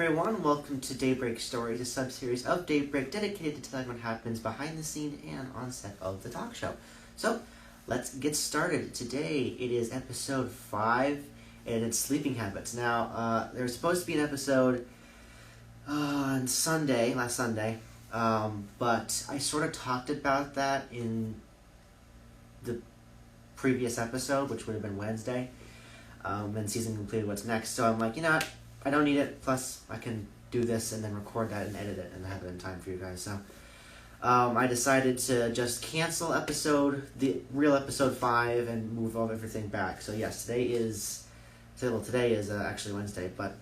everyone, welcome to Daybreak Stories, a sub-series of Daybreak dedicated to telling what happens behind the scene and on set of the talk show. So, let's get started. Today, it is episode 5, and it's Sleeping Habits. Now, there was supposed to be an episode on last Sunday, but I sort of talked about that in the previous episode, which would have been Wednesday, and season completed what's next. So I'm like, you know what? I don't need it, plus I can do this and then record that and edit it and have it in time for you guys. So I decided to just cancel the real episode 5 and move all everything back. So yes, today is actually Wednesday, but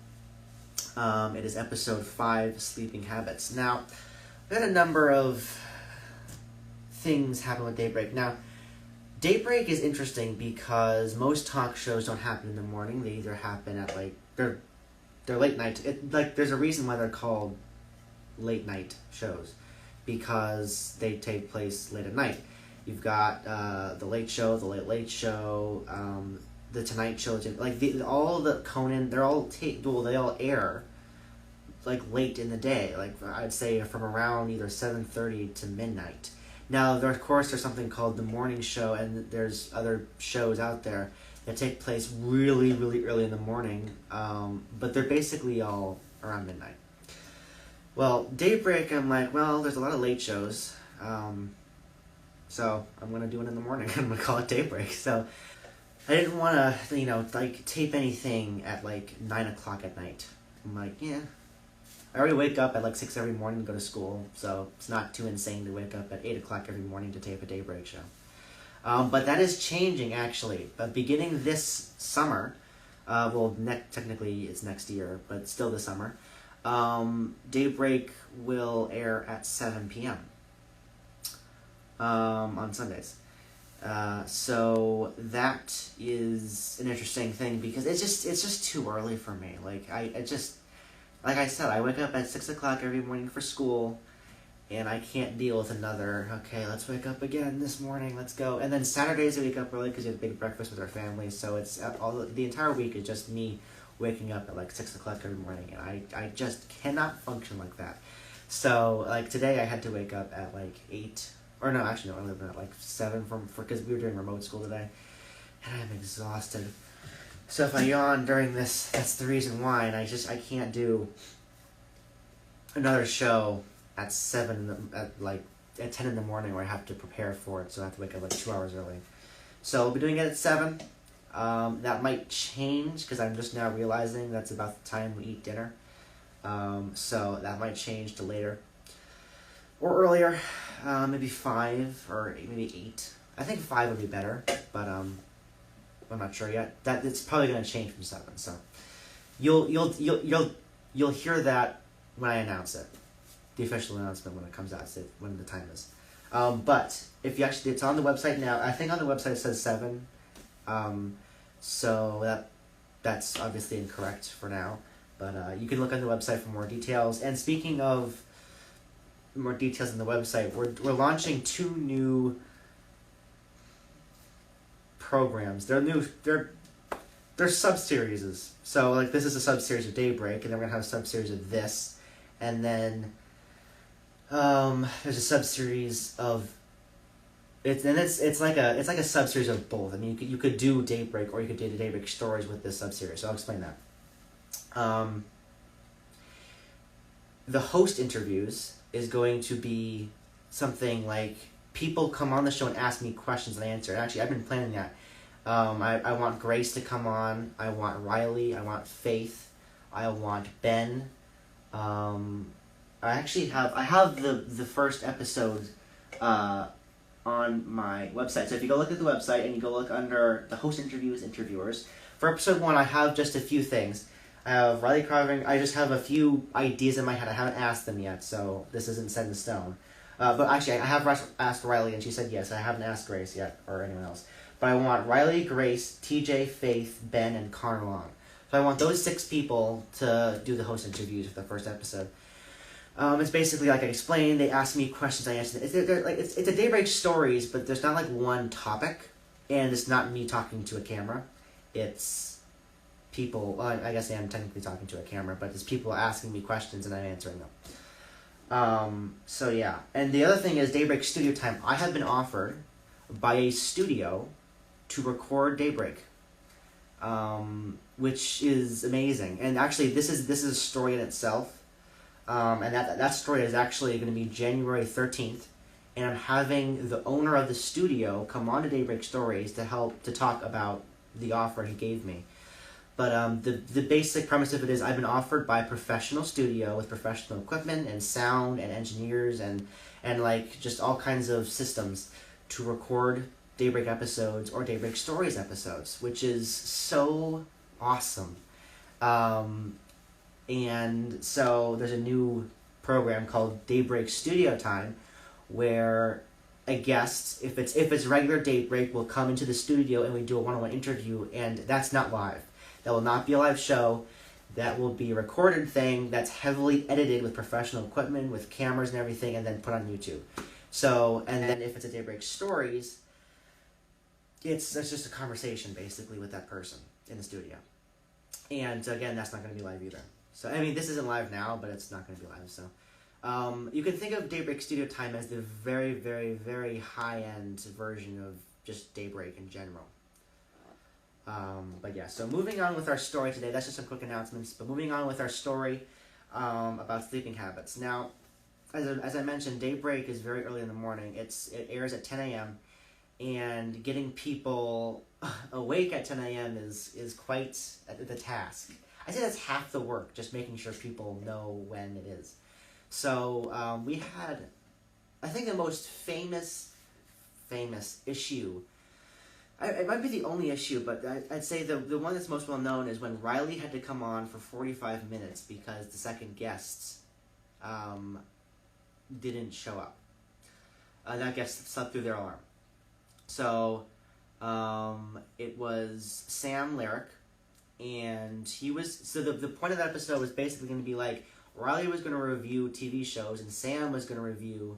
it is episode 5, Sleeping Habits. Now, we had a number of things happen with Daybreak. Now, Daybreak is interesting because most talk shows don't happen in the morning. They either happen at they're late night. There's a reason why they're called late night shows, because they take place late at night. You've got the Late Show, the Late Late Show, the Tonight Show. All the Conan, they all air late in the day. I'd say from around either 7:30 to midnight. Now, of course, there's something called the Morning Show, and there's other shows out there that take place really, really early in the morning, but they're basically all around midnight. Well, Daybreak, I'm like, well, there's a lot of late shows, so I'm going to do it in the morning. I'm going to call it Daybreak. So I didn't want to, tape anything at 9 o'clock at night. I'm like, yeah. I already wake up at 6 every morning to go to school, so it's not too insane to wake up at 8 o'clock every morning to tape a Daybreak show. But that is changing, actually. Beginning this summer, technically it's next year, but still this summer, Daybreak will air at 7 p.m. On Sundays. So that is an interesting thing because it's just too early for me. Like I said, I wake up at 6 o'clock every morning for school, and I can't deal with another, okay, let's wake up again this morning, let's go. And then Saturdays I wake up early because we have a big breakfast with our family, so it's the entire week is just me waking up at 6 o'clock every morning, and I just cannot function like that. So, today I had to wake up at 8, or no, actually no, I lived at 7 because we were doing remote school today, and I'm exhausted. So if I yawn during this, that's the reason why, and I can't do another show at 10 in the morning where I have to prepare for it, so I have to wake up 2 hours early. So I'll be doing it at 7. That might change because I'm just now realizing that's about the time we eat dinner. So that might change to later or earlier, maybe 5 or maybe 8. I think 5 would be better, but I'm not sure yet. That it's probably going to change from 7. So you'll hear that when I announce it. The official announcement when it comes out, when the time is. But if you actually, it's on the website now. I think on the website it says 7. So that's obviously incorrect for now. But you can look on the website for more details. And speaking of more details on the website, we're launching 2 new programs. They're sub-series. So this is a sub-series of Daybreak, and then we're gonna have a sub-series of this, and then there's a sub-series of it's like a sub-series of both. I mean, you could do Daybreak or you could do the Daybreak Stories with this sub-series. So I'll explain that. The host interviews is going to be something like people come on the show and ask me questions and I answer. And actually, I've been planning that. I want Grace to come on. I want Riley. I want Faith. I want Ben. I have the first episode on my website. So if you go look at the website and you go look under the host interviewers, for episode 1 I have just a few things. I have Riley carving. I just have a few ideas in my head. I haven't asked them yet, so this isn't set in stone. But actually, I have asked Riley, and she said yes. I haven't asked Grace yet, or anyone else. But I want Riley, Grace, TJ, Faith, Ben, and Connor Long. So I want those 6 people to do the host interviews for the first episode. It's basically like I explained. They ask me questions, I answer them. It's a Daybreak Stories, but there's not one topic, and it's not me talking to a camera. It's people. Well, I guess I am technically talking to a camera, but it's people asking me questions and I'm answering them. So yeah, and the other thing is Daybreak Studio Time. I have been offered by a studio to record Daybreak, which is amazing. And actually, this is a story in itself, and that story is actually going to be January 13th, and I'm having the owner of the studio come on to Daybreak Stories to talk about the offer he gave me. But the basic premise of it is I've been offered by a professional studio with professional equipment and sound and engineers and like just all kinds of systems to record Daybreak episodes or Daybreak Stories episodes, which is so awesome. And so there's a new program called Daybreak Studio Time where a guest, if it's regular Daybreak, will come into the studio and we do a one-on-one interview, and that's not live. That will not be a live show. That will be a recorded thing that's heavily edited with professional equipment, with cameras and everything, and then put on YouTube. So, and then if it's a Daybreak Stories, it's just a conversation basically with that person in the studio. And again, that's not going to be live either. So, I mean, this isn't live now, but it's not going to be live. So, you can think of Daybreak Studio Time as the very, very, very high-end version of just Daybreak in general. But yeah, so moving on with our story today, that's just some quick announcements, but moving on with our story about sleeping habits. Now, as I mentioned, Daybreak is very early in the morning. It airs at 10 a.m., and getting people awake at 10 a.m. is quite the task. I say that's half the work, just making sure people know when it is. So we had, I think the most famous issue, it might be the only issue, but I'd say the one that's most well known is when Riley had to come on for 45 minutes because the second guests didn't show up. That guest slept through their alarm. So it was Sam Lyric, and he was, so the point of that episode was basically going to be like, Riley was going to review TV shows, and Sam was going to review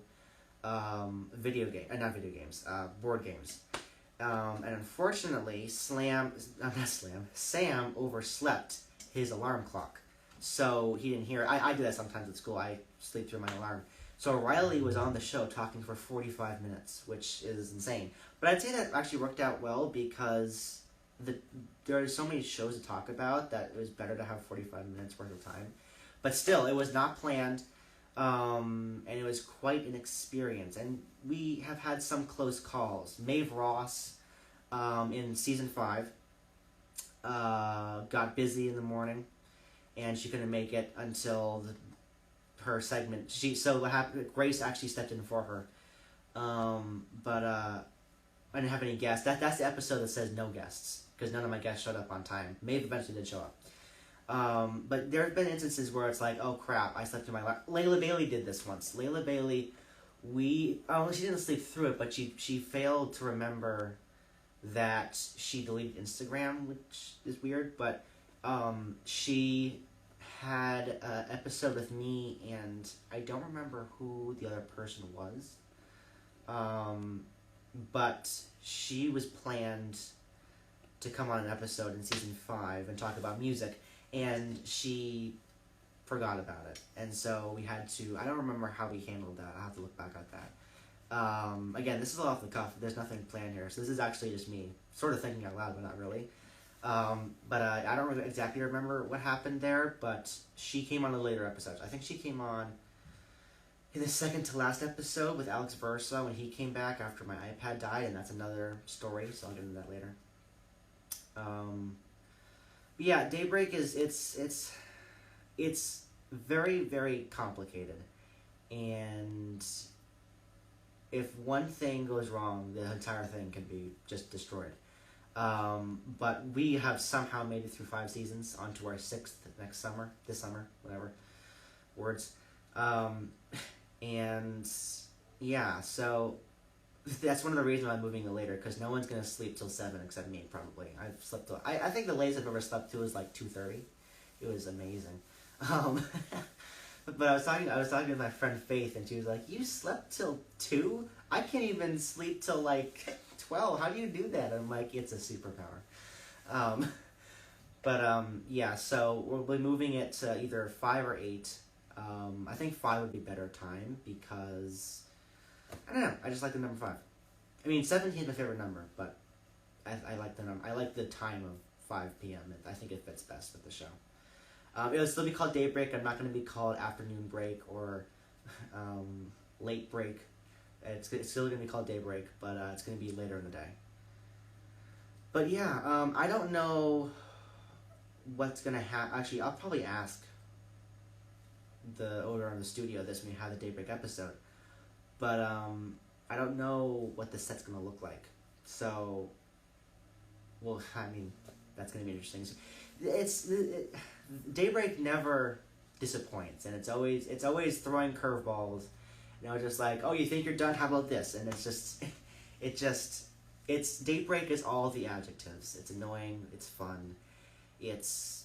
board games. And unfortunately, Sam overslept his alarm clock. So he didn't hear it. I do that sometimes at school. I sleep through my alarm. So Riley was on the show talking for 45 minutes, which is insane. But I'd say that actually worked out well because there are so many shows to talk about that it was better to have 45 minutes worth of time. But still, it was not planned, and it was quite an experience. And we have had some close calls. Maeve Ross, in season 5, got busy in the morning, and she couldn't make it until her segment. So what happened? Grace actually stepped in for her, but I didn't have any guests. That's the episode that says no guests because none of my guests showed up on time. Maeve eventually did show up. But there have been instances where it's like, oh crap, I slept through my alarm. Layla Bailey did this once. Layla Bailey, she didn't sleep through it, but she failed to remember that she deleted Instagram, which is weird, but she had an episode with me, and I don't remember who the other person was, but she was planned to come on an episode in season 5 and talk about music, and she forgot about it. And so we had to, I don't remember how we handled that. I'll have to look back at that. Again, this is all off the cuff. There's nothing planned here. So this is actually just me sort of thinking out loud, but not really. But I don't exactly remember what happened there, but she came on the later episodes. I think she came on in the second to last episode with Alex Versa when he came back after my iPad died, and that's another story, so I'll get into that later. But yeah, Daybreak is it's very, very complicated, and if one thing goes wrong, the entire thing can be just destroyed. But we have somehow made it through 5 seasons, onto our 6th this summer, whatever words. And yeah, so that's one of the reasons I'm moving it later, because no one's going to sleep till 7 except me, probably. I've slept till, I think the latest I've ever slept to was like 2:30. It was amazing. But I was talking with my friend Faith, and she was like, "You slept till 2? I can't even sleep till like 12. How do you do that?" I'm like, "It's a superpower." But yeah, so we'll be moving it to either 5 or 8. I think 5 would be better time because I don't know. I just like the number 5. I mean, 17 is my favorite number, but I like the number. I like the time of 5 p.m. I think it fits best with the show. It'll still be called Daybreak. I'm not going to be called Afternoon Break or Late Break. It's still going to be called Daybreak, but it's going to be later in the day. But yeah, I don't know what's going to happen. Actually, I'll probably ask the owner of the studio this when we have the Daybreak episode. But I don't know what the set's going to look like. So, well, I mean, that's going to be interesting. Daybreak never disappoints, and it's always throwing curveballs. Just like, oh, you think you're done? How about this? And it's Daybreak is all the adjectives. It's annoying. It's fun. It's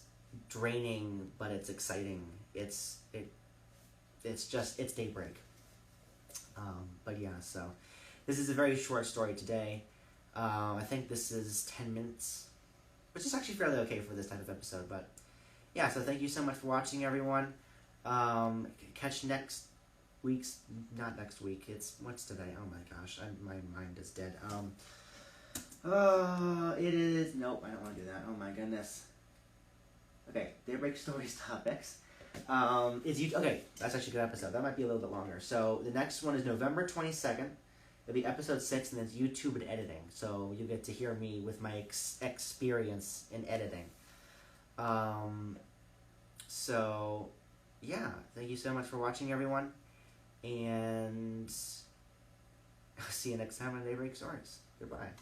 draining, but it's exciting. It's Daybreak. But yeah, so this is a very short story today. I think this is 10 minutes, which is actually fairly okay for this type of episode. But yeah, so thank you so much for watching, everyone. Catch not next week. What's today? Oh my gosh, my mind is dead. It is, nope, I don't want to do that. Oh my goodness. Okay, Daybreak Stories topics. Okay, that's actually a good episode. That might be a little bit longer. So the next one is November 22nd. It'll be episode 6, and it's YouTube and editing. So you get to hear me with my experience in editing. So yeah, thank you so much for watching, everyone. And I'll see you next time on Daybreak Stories. Goodbye.